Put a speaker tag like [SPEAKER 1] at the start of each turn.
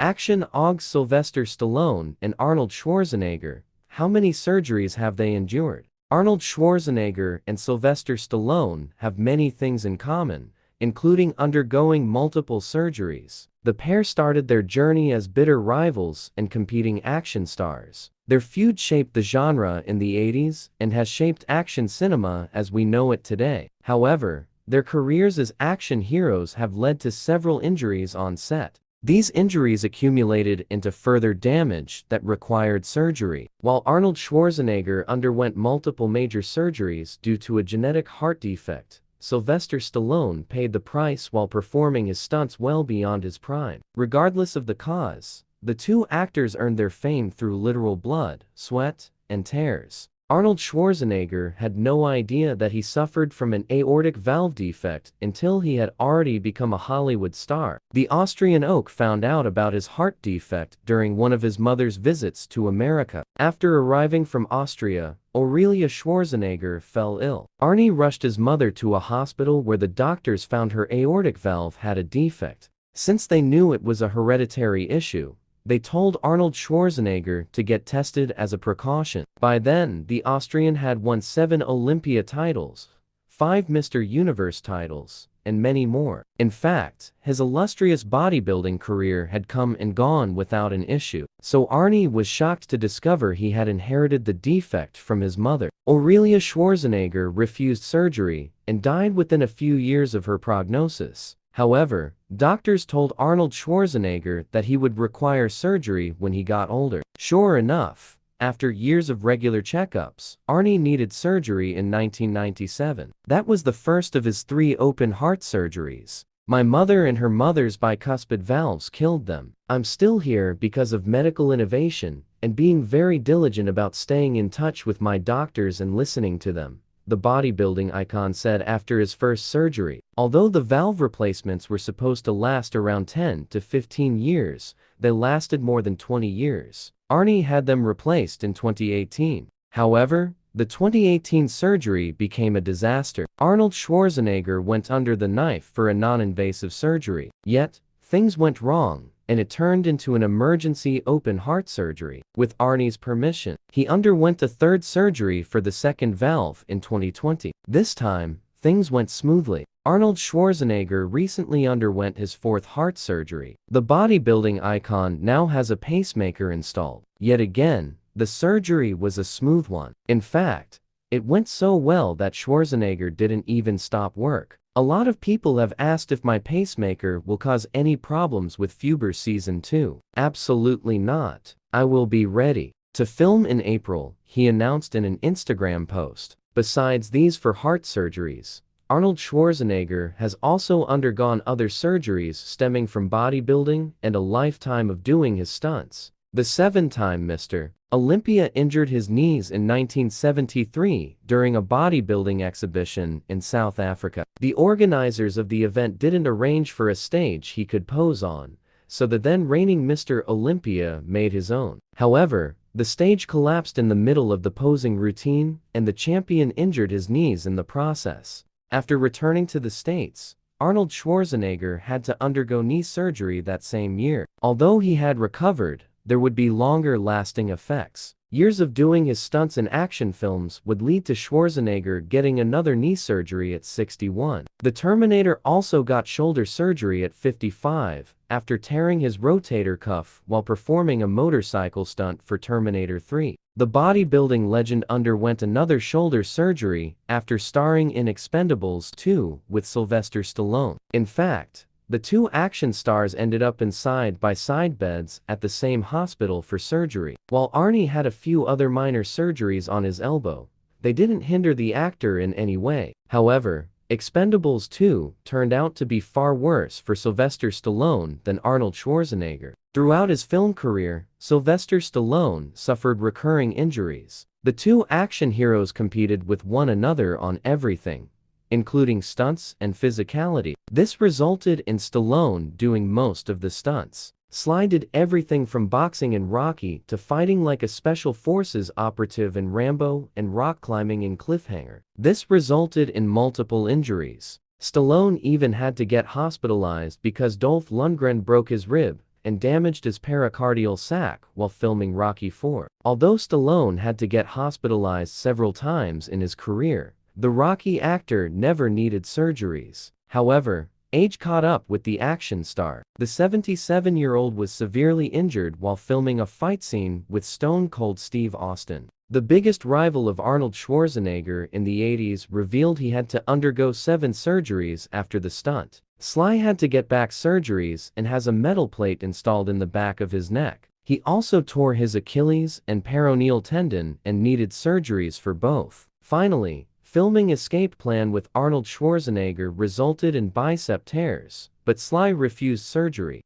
[SPEAKER 1] Action Augs Sylvester Stallone and Arnold Schwarzenegger. How many surgeries have they endured? Arnold Schwarzenegger and Sylvester Stallone have many things in common, including undergoing multiple surgeries. The pair started their journey as bitter rivals and competing action stars. Their feud shaped the genre in the 80s and has shaped action cinema as we know it today. However, their careers as action heroes have led to several injuries on set. These injuries accumulated into further damage that required surgery. While Arnold Schwarzenegger underwent multiple major surgeries due to a genetic heart defect, Sylvester Stallone paid the price while performing his stunts well beyond his prime. Regardless of the cause, the two actors earned their fame through literal blood, sweat, and tears. Arnold Schwarzenegger had no idea that he suffered from an aortic valve defect until he had already become a Hollywood star. The Austrian oak found out about his heart defect during one of his mother's visits to America. After arriving from Austria, Aurelia Schwarzenegger fell ill. Arnie rushed his mother to a hospital where the doctors found her aortic valve had a defect. Since they knew it was a hereditary issue, they told Arnold Schwarzenegger to get tested as a precaution. By then, the Austrian had won 7 Olympia titles, 5 Mr. Universe titles, and many more. In fact, his illustrious bodybuilding career had come and gone without an issue. So Arnie was shocked to discover he had inherited the defect from his mother. Aurelia Schwarzenegger refused surgery and died within a few years of her prognosis. However, doctors told Arnold Schwarzenegger that he would require surgery when he got older. Sure enough, after years of regular checkups, Arnie needed surgery in 1997. That was the first of his 3 open heart surgeries. My mother and her mother's bicuspid valves killed them. I'm still here because of medical innovation and being very diligent about staying in touch with my doctors and listening to them, the bodybuilding icon said after his first surgery. Although the valve replacements were supposed to last around 10 to 15 years, they lasted more than 20 years. Arnie had them replaced in 2018. However, the 2018 surgery became a disaster. Arnold Schwarzenegger went under the knife for a non-invasive surgery. Yet, things went wrong, and it turned into an emergency open heart surgery. With Arnie's permission, he underwent a 3rd surgery for the 2nd valve in 2020. This time, things went smoothly. Arnold Schwarzenegger recently underwent his 4th heart surgery. The bodybuilding icon now has a pacemaker installed. Yet again, the surgery was a smooth one. In fact, it went so well that Schwarzenegger didn't even stop work. A lot of people have asked if my pacemaker will cause any problems with Fuber Season 2. Absolutely not. I will be ready to film in April, he announced in an Instagram post. Besides these for heart surgeries, Arnold Schwarzenegger has also undergone other surgeries stemming from bodybuilding and a lifetime of doing his stunts. The 7-time Mr. Olympia injured his knees in 1973 during a bodybuilding exhibition in South Africa. The organizers of the event didn't arrange for a stage he could pose on, so the then reigning Mr. Olympia made his own. However, the stage collapsed in the middle of the posing routine, and the champion injured his knees in the process. After returning to the States, Arnold Schwarzenegger had to undergo knee surgery that same year. Although he had recovered, there would be longer-lasting effects. Years of doing his stunts in action films would lead to Schwarzenegger getting another knee surgery at 61. The Terminator also got shoulder surgery at 55 after tearing his rotator cuff while performing a motorcycle stunt for Terminator 3. The bodybuilding legend underwent another shoulder surgery after starring in Expendables 2 with Sylvester Stallone. In fact, the two action stars ended up in side-by-side beds at the same hospital for surgery. While Arnie had a few other minor surgeries on his elbow, they didn't hinder the actor in any way. However, Expendables 2 turned out to be far worse for Sylvester Stallone than Arnold Schwarzenegger. Throughout his film career, Sylvester Stallone suffered recurring injuries. The two action heroes competed with one another on everything, including stunts and physicality. This resulted in Stallone doing most of the stunts. Sly did everything from boxing in Rocky to fighting like a special forces operative in Rambo and rock climbing in Cliffhanger. This resulted in multiple injuries. Stallone even had to get hospitalized because Dolph Lundgren broke his rib and damaged his pericardial sac while filming Rocky IV. Although Stallone had to get hospitalized several times in his career, the Rocky actor never needed surgeries. However, age caught up with the action star. The 77-year-old was severely injured while filming a fight scene with Stone Cold Steve Austin. The biggest rival of Arnold Schwarzenegger in the 80s revealed he had to undergo 7 surgeries after the stunt. Sly had to get back surgeries and has a metal plate installed in the back of his neck. He also tore his Achilles and peroneal tendon and needed surgeries for both. Finally, filming Escape Plan with Arnold Schwarzenegger resulted in bicep tears, but Sly refused surgery.